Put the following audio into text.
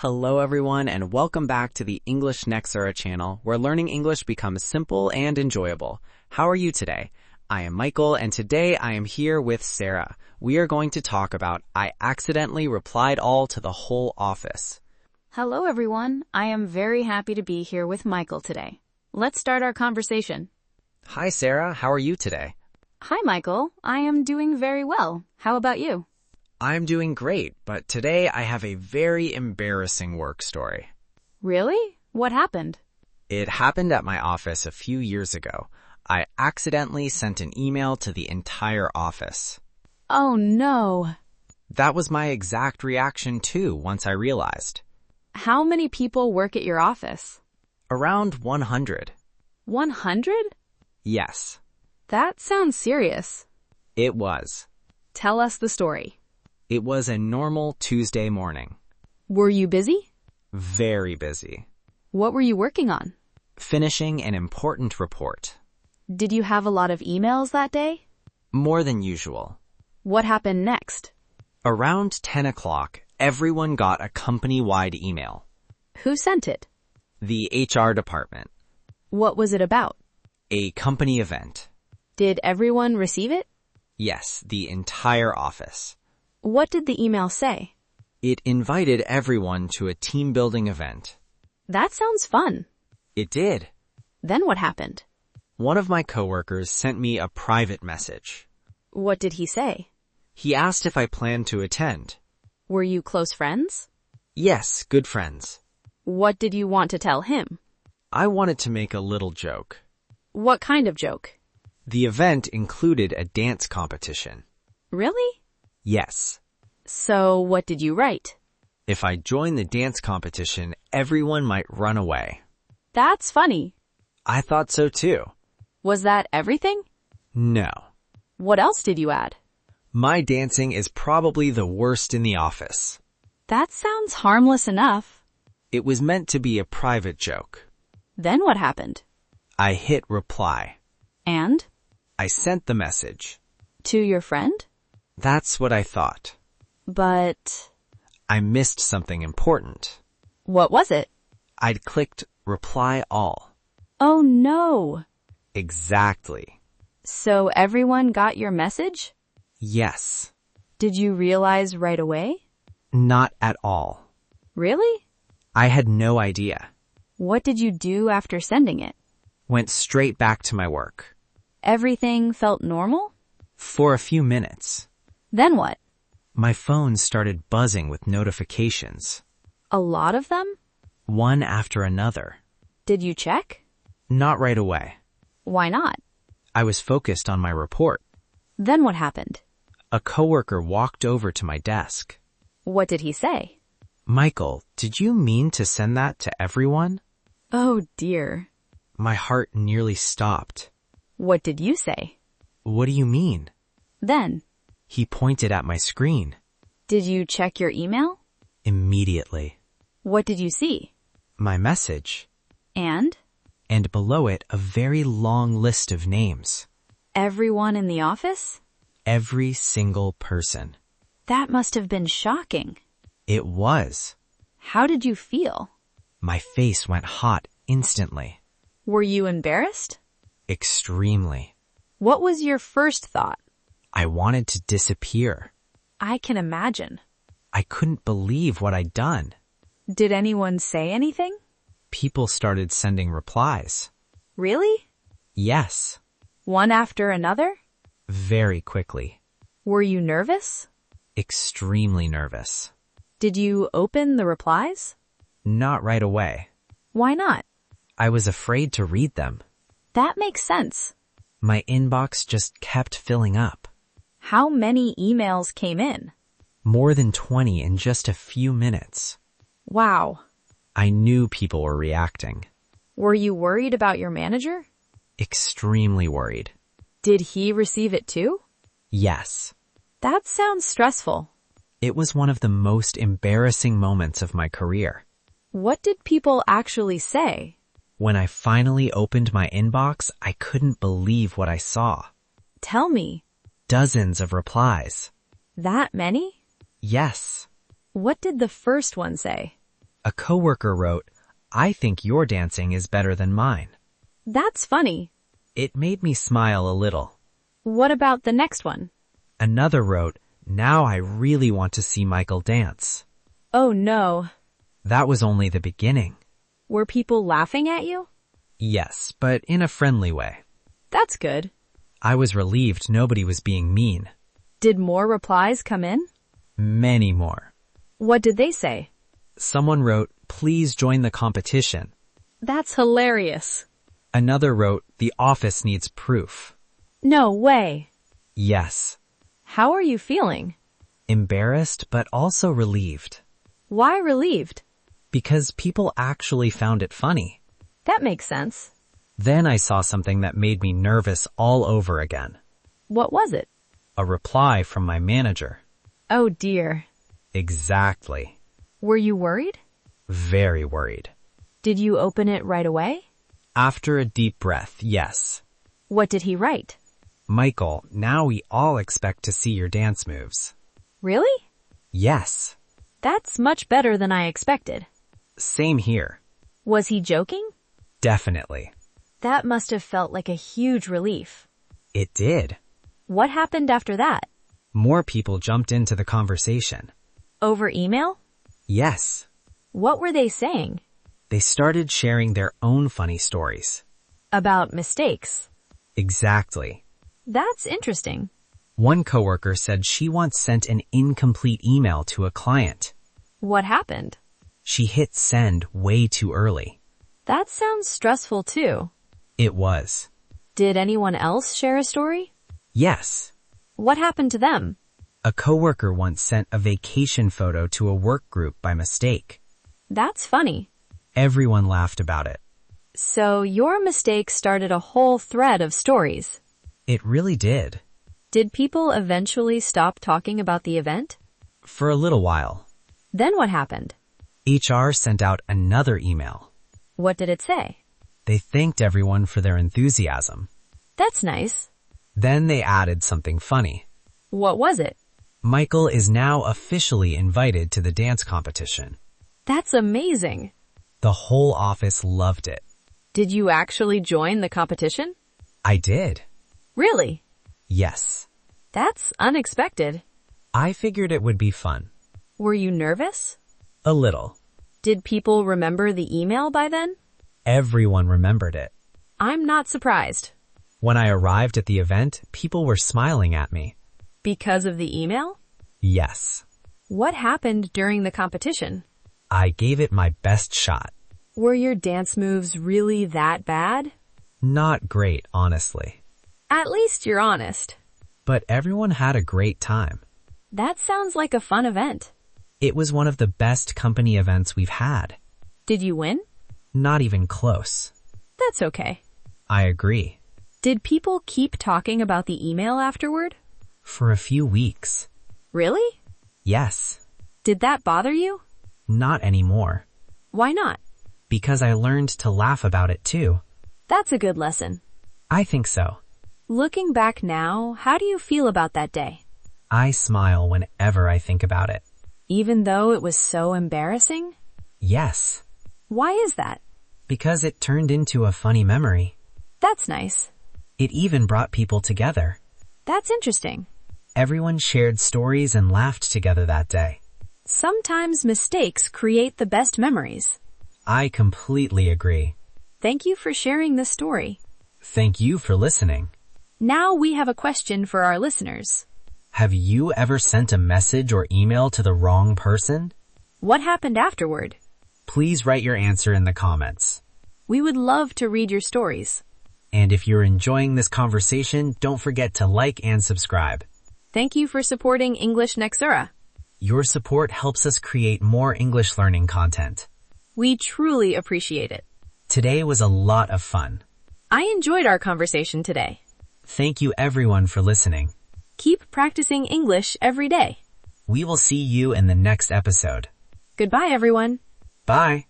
Hello everyone and welcome back to the English Nexora channel where learning English becomes simple and enjoyable. How are you today? I am Michael and today I am here with Sarah. We are going to talk about I accidentally replied all to the whole office. Hello everyone, I am very happy to be here with Michael today. Let's start our conversation. Hi Sarah, how are you today? Hi Michael, I am doing very well. How about you? I'm doing great, but today I have a very embarrassing work story. Really? What happened? It happened at my office a few years ago. I accidentally sent an email to the entire office. Oh no. That was my exact reaction too once I realized. How many people work at your office? Around 100. 100? Yes, That sounds serious. it was. Tell us the story. It was a normal Tuesday morning. Were you busy? Very busy. What were you working on? Finishing an important report. Did you have a lot of emails that day? More than usual. What happened next? Around 10 o'clock, everyone got a company-wide email. Who sent it? The HR department. What was it about? A company event. Did everyone receive it? Yes, the entire office. What did the email say? It invited everyone to a team-building event. That sounds fun. It did. Then what happened? One of my coworkers sent me a private message. What did he say? He asked if I planned to attend. Were you close friends? Yes, good friends. What did you want to tell him? I wanted to make a little joke. What kind of joke? The event included a dance competition. Really? Yes. So what did you write? If I joined the dance competition, everyone might run away. That's funny. I thought so too. Was that everything? No. What else did you add? My dancing is probably the worst in the office. That sounds harmless enough. It was meant to be a private joke. Then what happened? I hit reply. And? I sent the message. To your friend? That's what I thought. But I missed something important. what was it? I'd clicked reply all. Oh no. Exactly. So everyone got your message? Yes. Did you realize right away? Not at all. Really? I had no idea. What did you do after sending it? Went straight back to my work. Everything felt normal? For a few minutes. Then what? My phone started buzzing with notifications. A lot of them? One after another. Did you check? Not right away. Why not? I was focused on my report. Then what happened? A coworker walked over to my desk. What did he say? Michael, did you mean to send that to everyone? Oh dear. My heart nearly stopped. What did you say? What do you mean? Then, He pointed at my screen. did you check your email? Immediately. What did you see? My message. And? And below it, a very long list of names. Everyone in the office? Every single person. That must have been shocking. It was. How did you feel? My face went hot instantly. Were you embarrassed? Extremely. What was your first thought? I wanted to disappear. I can imagine. I couldn't believe what I'd done. Did anyone say anything? People started sending replies. Really? Yes. One after another? Very quickly. Were you nervous? Extremely nervous. Did you open the replies? Not right away. Why not? I was afraid to read them. That makes sense. My inbox just kept filling up. How many emails came in? More than 20 in just a few minutes. Wow. I knew people were reacting. Were you worried about your manager? Extremely worried. Did he receive it too? Yes. That sounds stressful. It was one of the most embarrassing moments of my career. What did people actually say? When I finally opened my inbox, I couldn't believe what I saw. Tell me. Dozens of replies. That many? Yes. What did the first one say? A coworker wrote, "I think your dancing is better than mine." That's funny. It made me smile a little. What about the next one? Another wrote, "Now I really want to see Michael dance." Oh no. That was only the beginning. Were people laughing at you? Yes, but in a friendly way. That's good. I was relieved nobody was being mean. Did more replies come in? Many more. What did they say? Someone wrote, "Please join the competition." That's hilarious. Another wrote, "The office needs proof." No way. Yes. How are you feeling? Embarrassed, but also relieved. Why relieved? Because people actually found it funny. That makes sense. Then I saw something that made me nervous all over again. What was it? A reply from my manager. Oh dear. Exactly. Were you worried? Very worried. Did you open it right away? After a deep breath, yes. What did he write? "Michael, now we all expect to see your dance moves." Really? Yes. That's much better than I expected. Same here. Was he joking? Definitely. That must have felt like a huge relief. It did. What happened after that? More people jumped into the conversation. Over email? Yes. What were they saying? They started sharing their own funny stories. About mistakes. Exactly. That's interesting. One coworker said she once sent an incomplete email to a client. What happened? She hit send way too early. That sounds stressful too. It was. Did anyone else share a story? Yes. What happened to them? A coworker once sent a vacation photo to a work group by mistake. That's funny. Everyone laughed about it. So your mistake started a whole thread of stories. It really did. Did people eventually stop talking about the event? For a little while. Then what happened? HR sent out another email. What did it say? They thanked everyone for their enthusiasm. That's nice. Then they added something funny. What was it? Michael is now officially invited to the dance competition. That's amazing. The whole office loved it. Did you actually join the competition? I did. Really? Yes. That's unexpected. I figured it would be fun. Were you nervous? A little. Did people remember the email by then? Everyone remembered it. I'm not surprised. When I arrived at the event, people were smiling at me. Because of the email? Yes. What happened during the competition? I gave it my best shot. Were your dance moves really that bad? Not great, honestly. At least you're honest. But everyone had a great time. That sounds like a fun event. It was one of the best company events we've had. Did you win? Not even close. That's okay. I agree. Did people keep talking about the email afterward? For a few weeks. Really? Yes. Did that bother you? Not anymore. Why not? Because I learned to laugh about it too. That's a good lesson. I think so. Looking back now, how do you feel about that day? I smile whenever I think about it. Even though it was so embarrassing? Yes. Why is that? Because it turned into a funny memory. That's nice. It even brought people together. That's interesting. Everyone shared stories and laughed together that day. Sometimes mistakes create the best memories. I completely agree. Thank you for sharing this story. Thank you for listening. Now we have a question for our listeners. Have you ever sent a message or email to the wrong person? What happened afterward? Please write your answer in the comments. We would love to read your stories. And if you're enjoying this conversation, don't forget to like and subscribe. Thank you for supporting English Nexora. Your support helps us create more English learning content. We truly appreciate it. Today was a lot of fun. I enjoyed our conversation today. Thank you everyone for listening. Keep practicing English every day. We will see you in the next episode. Goodbye, everyone. Bye.